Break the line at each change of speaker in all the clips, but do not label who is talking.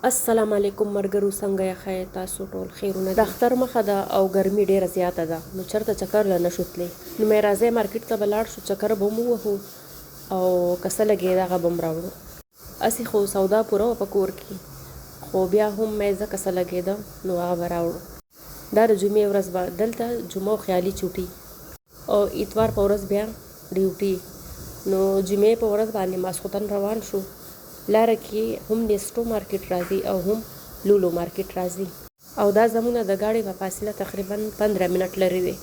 السلام علیکم مرګرو، څنګه یې خیر؟ تاسو ټول خیرونه؟ د اختر مخه ده او ګرمي ډیره زیاته ده، نو چرته چکر له نشو تللی. نو مې راځئ مارکیټ ته به لاړ شو، چکر به مو ووهو او که څه لګېده هغه به م راوړو. هسې خو سودا پوره وه په کور کې، خو بیا هم مې ځکه څه لګېده نو هغه به راوړو. دا د جمعې ورځ به دلته جمعه او خیالي چوټي او اتوار په ورځ بیا ډیوټي. نو جمعې په ورځ باندې ماسخوتن روان شو. لاره کې هم نیسټو مارکیټ راځي او هم لولو مارکیټ راځي، او دا زمونه د ګاډي په فاصله تقریبا 15 منټ لري دی،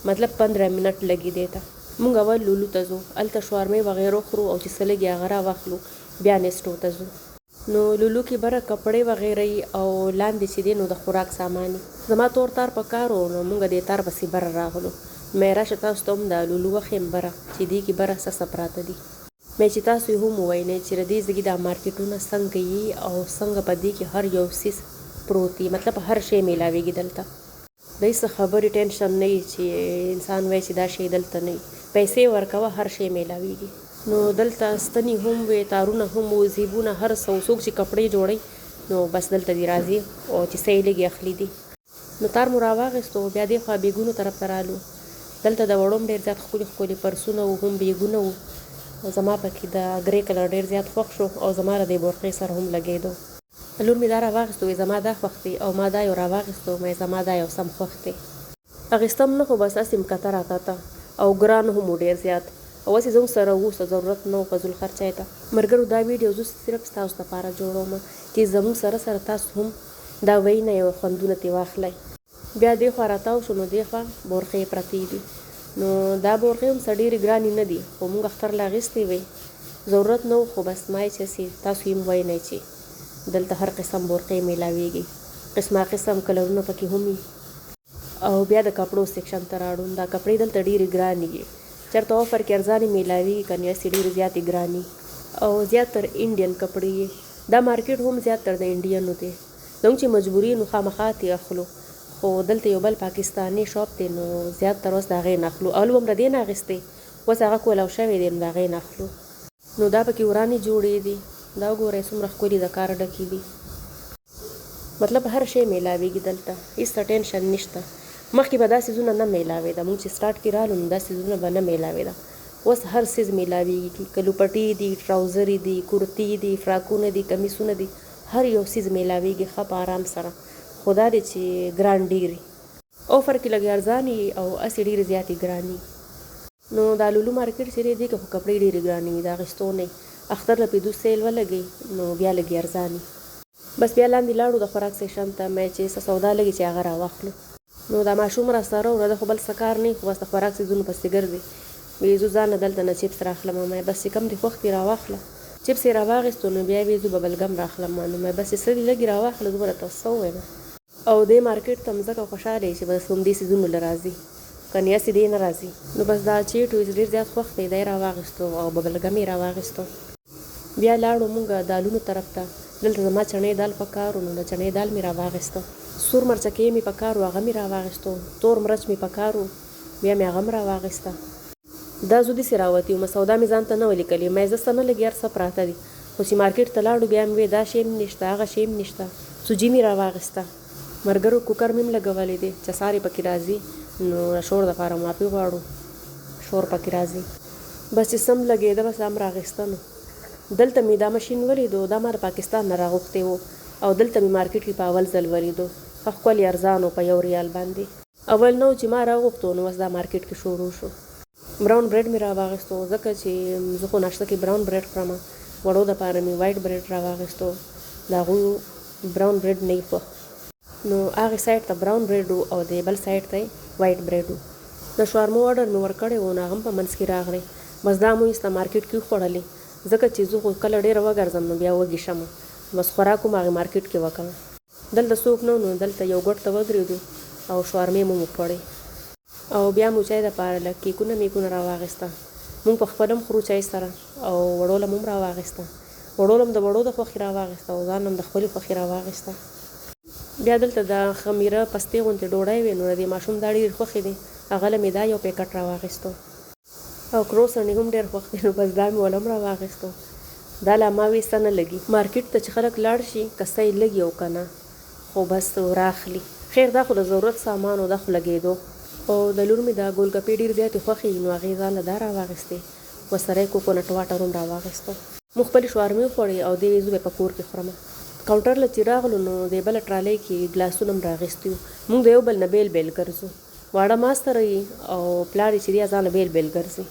مطلب 15 منټ لګي دی ته. مونږ اول لولو ته ځو، هلته شوارمې وغیره خورو او چې څه لګي هغه راواخلو، بیا نیسټو ته ځو. نو لولو کې بره کپړې وغیره او لاندې چې دی نو د خوراک سامان. زما تور تار په کار و، نو مونږ دې تار پسې بره راغلو. مې راشه تاسو ته هم د لولو وښیم بره چې دې کې بره څه څه پراته دي. مې چې تاسو یې هم ووینئ چې د دې ځګې دا مارکیټونه څنګه یي او څنګه په دې کې هر یو څیز پروت وي، مطلب هر شی میلاویږي دلته. د هېڅ خبرې ټینشن نه وي چې انسان وایي چې دا شی دلته نه وي، پیسې ورکوه هر شی میلاویږي. نو دلته ستنې هم وي، تارونه هم وو، زیبونه، هر څه. څوک چې کپړې جوړوي نو بس دلته دې راځي او چې څه یې لږې اخلي دي. نو تار مو راواخیستو، بیا دې خوا بیګونو طرف ته رالو. دلته د وړو ډېر زیات ښکلي ښکلي پرسونه وو، هم بیګونه وو. زما پکې د ګرې کلر ډېر زیات خوښ شو او زما د دې بورقې سره هم لګېدو. لور مې دا راواخیستو، وایي زما دا خوښ دی، او ما دا یو راواخیستو، مې زما دا یو سم خوښ دی. اخیستم نه، خو بس هسې م کته راکته او ګران هم و ډېر زیات، او هسې زموږ سره وو، څه ضرورت نه و فضول خرچۍ ته. ملګرو دا ویډیو زه صرف ستاسو لپاره جوړوم چې زموږ سره سره تاسو هم دا وینئ او خوندونه ترې واخلئ. بیا دې خوا راتاو شو، نو دې خوا بورقې پرتې دي. نو دا بورقې هم څه ډېرې ګرانې نه دي، خو موږ اختر له اخیستې وې، ضرورت نه و، خو بس ما یې چې تاسو یې هم وینئ چې دلته هر قسم بورقې میلاویږي، قسمه قسم کلرونه پکې هم وي. او بیا د کپړو سیکشن ته راړو. دا کپړې دلته ډېرې ګرانې دي، چېرته آفر کې ارزانې میلاویږي، که نه هسې ډېرې زیاتې ګرانې. او زیاتر انډین کپړې یې. دا مارکیټ هم زیاتر د انډینو دی، زموږ چې مجبوري نو خامخا ترې اخلو، خو دلته یو بل پاکستاني شاپ دی نو زیاتر اوس د هغې نه اخلو. اول به م د دې نه اخیستې، اوس هغه کولاو شوی دی نو د هغې نه اخلو. نو دا پکې ورانې جوړې دي، دا وګورئ څومره ښکلي د کار ډکې دي. مطلب هر شی میلاویږي دلته، هېڅ ټینشن نشته. مخکې به دا څیزونه نه میلاوېده، موږ چې سټارټ کې رالو نو دا څیزونه به نه میلاوېده. اوس هر څیز میلاویږي، که لوپټې دي، ټراوزرې دي، کورتي دي، فراکونه دي، کمیسونه دي، هر یو څیز میلاویږي ښه په آرام سره. خو دا دی چې ګران ډېر آفر کې لږ ارزانې او هسې ډېرې زیاتې ګرانې. نو دا لولو مارکیټ چې دی دې کې خو کپړې ډېرې ګرانې وي، د اخیستو نه. اختر له پیدو سیل ولګي نو بیا لږې ارزانې. بس بیا لاندې لاړو د خوراک سیشن ته، مې چې څه سودا لګي چې هغه راواخلو. نو دا ماشوم را سره و، ده خو بل څه کار نه وي، خو بس د خوراک څیزونو پسې ګرځي. وایي زه ځان نه دلته نه چپس راخلم، مې بس چې کوم دې خوښ دي راواخله. چپس یې راواخیستو، نو بیا وایي زه ببلګم راخلم، نو مې بس چې څه دي لږې راواخله، زه به راته څه ووایم. او دې مارکیټ ته مځکه خوشحاله یې چې بس همدې څیزونو له راځي، که نه هسې دې نه راځي. نو بس دا چیټ وایي ډېر زیات خوښ دی، دی راواخیستو او ببلګم یې راواخیستو. بیا لاړو مونږ دالونو طرف ته. دلته زما چڼې دال په کار و، نو د چڼې دال مې راواخیستو. سور مرچکې مې په کار و، هغه مې راواخیستو. تور مرچ مې په کار و، بیا مې هغه هم راواخیسته. دا زه داسې راوتې وم، سودا مې ځان ته نه وه لیکلې، مې زه څه نه لګي، هر څه پراته دي. خو چې مارکیټ ته لاړو بیا مې وې دا شی هم نشته، هغه شی هم نشته. سوجي مې راواخیسته. ملګرو کوکر مې هم لګولی دی، چسارې پکې راځي، نو شور دپاره معافي غواړو، شور پکې راځي. بس چې سم لګېده بس هم راغېسته. نو دلته مې دا مشین ولیدو، دا ما د پاکستان نه راغوښتی و، او دلته مې مارکیټ کې په اول ځل ولیدو. ښه ښکلي ارزان و، په 1 ریال باندې. اول نه و چې ما راغوښتو، نو اوس دا مارکیټ کې شروع شو. براون بریډ مې راواخیستو، ځکه چې زه خو ناشته کې براون بریډ خورم، وړو دپاره مې وایټ بریډ راواخیستو، د هغوی براون بریډ نه یې خوښ. نو هغې سایډ ته براون بریډ و او د بل سایډ ته یې وایټ بریډ و. د شوارمو اډر مې ورکړی و، نو هغه هم په منځ کې راغلی. بس دا مو ایسته مارکیټ کې وخوړلې، ځکه چې زه خو کله ډېره وګرځم نو بیا وږې شم، بس خوراک هم هغې مارکیټ کې وکړم. دلته څوک نه و، نو دلته یو ګوټ ته ودرېدو او شوارمې مو وخوړې. او بیا مو چای دپاره لږ کیکونه میکونه راواخیسته. مونږ په خپله هم خورو چای سره، او وړو له م هم راواخیسته. وړو له م د وړو د خوښې راواخیسته او ځان هم د خپلې خوښې راواخیسته. بیا دلته د خمیره پستې غوندې ډوډۍ وې، نو د دې ماشوم دا ډېرې خوښې دي، هغه له مې دا یو پیکټ راواخیستو. او کروسنې هم ډېر خوښ دي، نو بس دا مې ول هم راواخیستو. دا لا ما وې څه نه لګي. مارکیټ ته چې خلک لاړ شي که څه یې لګي او که نه خو بس راخلي. خیر دا خو د ضرورت سامان او دا خو لګېدو. او د لور مې دا ګولګپې ډېر زیاتې خوښې نو هغې ځانله دا راواخیستې، ورسره یې کوکونټ واټر هم راواخیسته. موږ خپلې شوارمې وخوړې او دې زه به په کور کې خورم. کاونټر له چې راغلو نو د بله ټرالۍ کې ګلاسونه هم راغیستي وو. موږ د یو بل نه بیل بیل ګرځو. واړه ما سره وي او پلار یې چې دی ځانله بیل بیل ګرځي.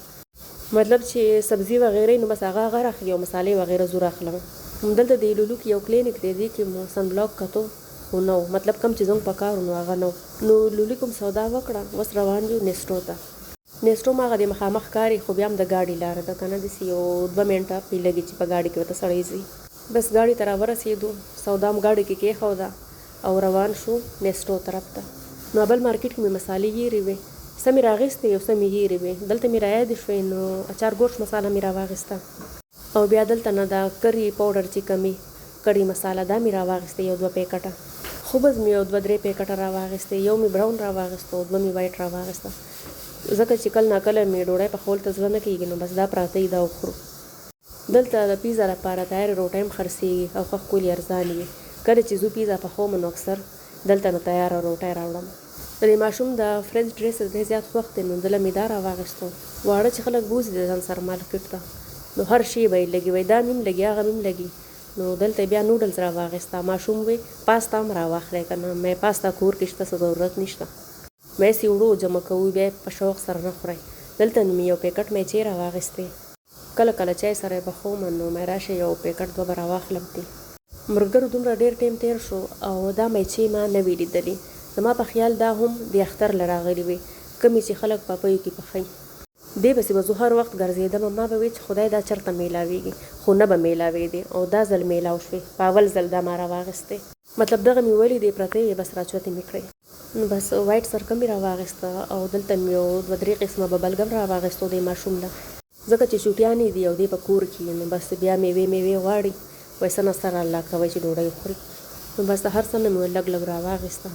مطلب چې سبزي وغیرې نو بس هغه راخلي او مسالې وغیره زه راخلم. همدلته د لولو کې یو کلینک دی، دې کې مو سن بلاک کتو خو نه و، مطلب کم چې زموږ په کار نو هغه نه و. نو لولي کوم سودا وکړه، اوس روان یو نیسټو ته. نیسټو ما هغه د مخامخ کاري خو بیا هم د ګاډي لاره ده که نه، داسې یو 2 منټه پرې لګي چې په ګاډي کې ورته سړی ځي. بس ګاډي ته راورسېدو، سودا هم ګاډي کې کېښوده او روان شو نیسټو طرف ته. نو بل مارکیټ کې مې مسالې هېرې وې، څه مې راغیستې یو څه مې هېرې وې. دلته مې رایادې شوې نو اچار ګوشت مساله مې راواخیسته او بیا دلته نه دا کری پاوډر چې کمي کړي مساله دا مې راواخیستې یو 2 پیکټه. خوبز مې یو 2-3 پیکټه راواخیستې، یو مې براون راواخیسته او 2 مې وایټ راواخیسته، ځکه چې کله ناکله مې ډوډۍ پخول ته زړه نه کېږي نو بس دا پراته وي دا وخورو. دلته د پیزا لپاره تیارې روټۍ هم خرڅېږي او ښه ښکلې ارزانې وي. کله چې زه پیزا پخوم نو اکثر دلته نه تیاره روټۍ راوړم. د دې ماشوم د فرنچ ډریس ډېر زیات خوښ دی نو دله مې دا راواخیستو. واړه چې خلک بوځي د ځان سره مارکیټ ته نو هر شی به یې لګي، وایي دا مې هم لګي هغه مې هم لګي. نو دلته بیا نوډلز راواخیسته. ماشوم وی پاستا هم راواخلی که نه، مې پاستا کور کې شته څه ضرورت نشته، مې سې وړو جمع کوو بیا په شوق سره نه خورئ. دلته نو مې یو پیکټ مې چای راواخیستې، کله کله چای سره یې بخوم نو مې راشه یو پیکټ 2 به راواخلم تې. ملګرو دومره ډېر ټایم تېر شو او دا مې چای ما نه وي لیدلي. زما په خیال دا هم د اختر له راغلي وي، کمې چې خلک پاپیو کې پخوي. دې پسې به زه هر وخت ګرځېدم، ما به وی چې خدای دا چېرته میلاویږي، خو نه به میلاوېدې او دا ځل میلاو شوې. په اول ځل دا ما راواخیستې، مطلب دغه مې ولیدې پرتې وې بس راچوتې مې کړې. نو بس وایټ سرکه مې راواخیسته او دلته مې یو 2-3 قسمه ببلګم راواخیستو دې ماشوم له، ځکه چې چوټیانې دي او دې په کور کې نو بس بیا میوې غواړي، وایي څه نه سره الله کوی چې ډوډۍ وخوري. نو بس د هر څه نه مې لږ لږ راواخیسته.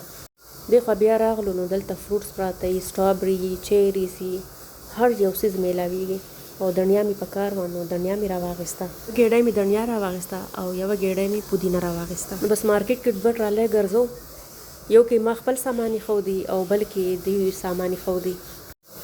دې خوا بیا راغلو نو دلته فروټس پراته وي، سټرابري، چیریز وي، هر یو څیز میلاویږي. او دڼیا مې په کار وه نو دڼیا مې راواخیسته، ګېډۍ مې دڼیا راواخیسته او یوه ګېډۍ مې پودینه راواخیسته. نو بس مارکیټ کې 2 ټرالۍ ګرځو، یو کې ما خپل سامان ایښودي او بل کې دوی سامان ایښودي.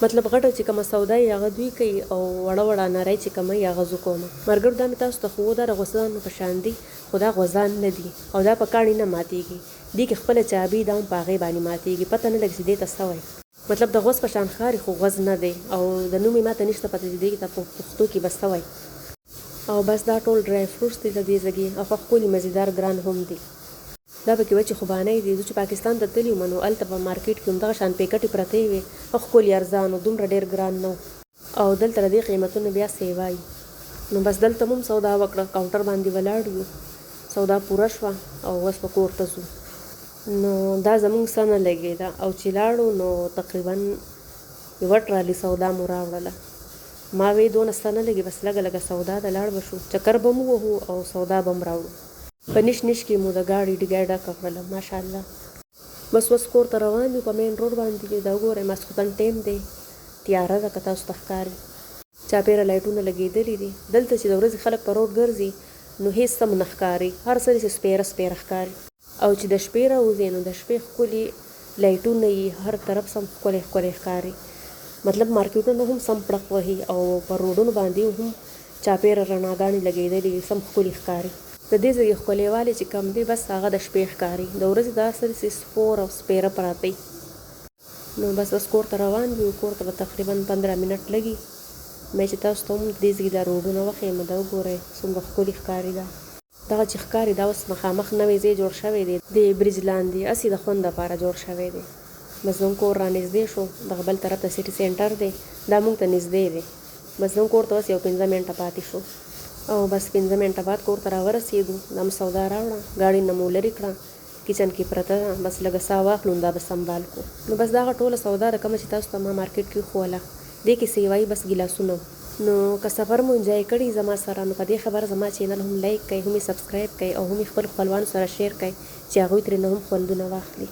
مطلب غټه چې کومه سودا یې هغه دوی کوي او وړه وړه نری چې کومه یې هغه زه کوم. ملګرو دا مې تاسو ته ښوو دا د غوزانو په شان دي خو دا غوزان نه دي او دا په کاڼي نه ماتېږي. دې کې خپله چابي دا هم په هغې باندې ماتېږي، پته نه لګي چې دې ته څه وایي. مطلب د غوز په شان ښکاري خو غوز نه دی او د نوم یې ماته نشته پته چې دې ته په پښتو کې به څه وایي. او بس دا ټول ډرای فروټس دي د دې ځګې او ښه ښکلي مزېدار ګران هم دي. دا پکې وچې خوبانۍ دي. زه چې پاکستان ته تللي وم نو هلته په مارکیټ کې همدغه شان پیکټې پرتې وې، ښه ښکلي ارزان و، دومره ډېر ګران نه و او دلته د دې قیمتونه بیا سیوا وي. نو بس دلته هم سودا وکړه، کاونټر باندې ولاړ یو، سودا پوره شوه او اوس په کور ته ځو. نو دا زموږ څه نه لګېده او چې لاړو نو تقریبا 1 ټرالي سودا مو راوړله. ما وی دونه څه نه لګي، بس لږه لږه سودا ده، لاړ به شو، چکر به مو وهو او سودا به هم راوړو. په نش کې مو د ګاډي ډګۍ ډکه کړله ماشاءالله. بس اوس کور ته روان یو، په مین روډ باندې دا وګورئ ماسخوتن ټایم دی، تیاره ده که تاسو ته ښکاري، چاپېره لایټونه لګېدلي دي. دلته چې د ورځې خلک په روډ ګرځي نو هېڅ څه نه ښکاري، هر څه داسې سپېره سپېره ښکاري. او چې د شپې راوځي نو د شپې ښکلي لایټونه یي، هر طرف سم ښکلی ښکلی ښکاري. مطلب مارکیټونه هم سم پړق وهي او پر روډونو باندې هم چاپېره رڼاګانې لګېدلې سم ښکلي ښکاري. د دې ځای ښکلیوالی چې کم دی بس هغه د شپې ښکاري، د ورځې دا څه سپور او سپېره پراته وي. نو بس اوس کور ته روان یو، کور ته به تقریبا 15 منټ لګي. مې چې تاسو ته هم دې ځای دا روډونه وښیم دا وګورئ څومره ښکلي ښکاري. دغه چې ښکاري دا اوس مخامخ نوی ځای جوړ شوی دی د برج لاندې، هسې د خوند دپاره جوړ شوی دی. بس زموږ کور را نږدې شو، دغه بل طرف ته سټي سینټر دی، دا موږ ته نږدې دی. بس زموږ کور ته اوس یو 15 منټه پاتې شو او بس 15 منټه بعد کور ته راورسېدو. دا مو سودا راوړه، ګاډي نه مو لرې کړه، کچن کې پرته ده، بس لږه ساه واخلو دا به سنبال کړو. نو بس دغه ټوله سودا ده کومه چې تاسو ته ما مارکیټ کې ښووله. دې کې سیوایي بس ګیلاسونه. نو که سفر مو انجوای کړي زما سره نو په دې خبره زما چینل هم لایک کړئ، هم یې سبسکرایب کړئ او هم یې خپل خپلوانو سره شیر کړئ چې هغوی ترې نه هم خوندونه واخلي.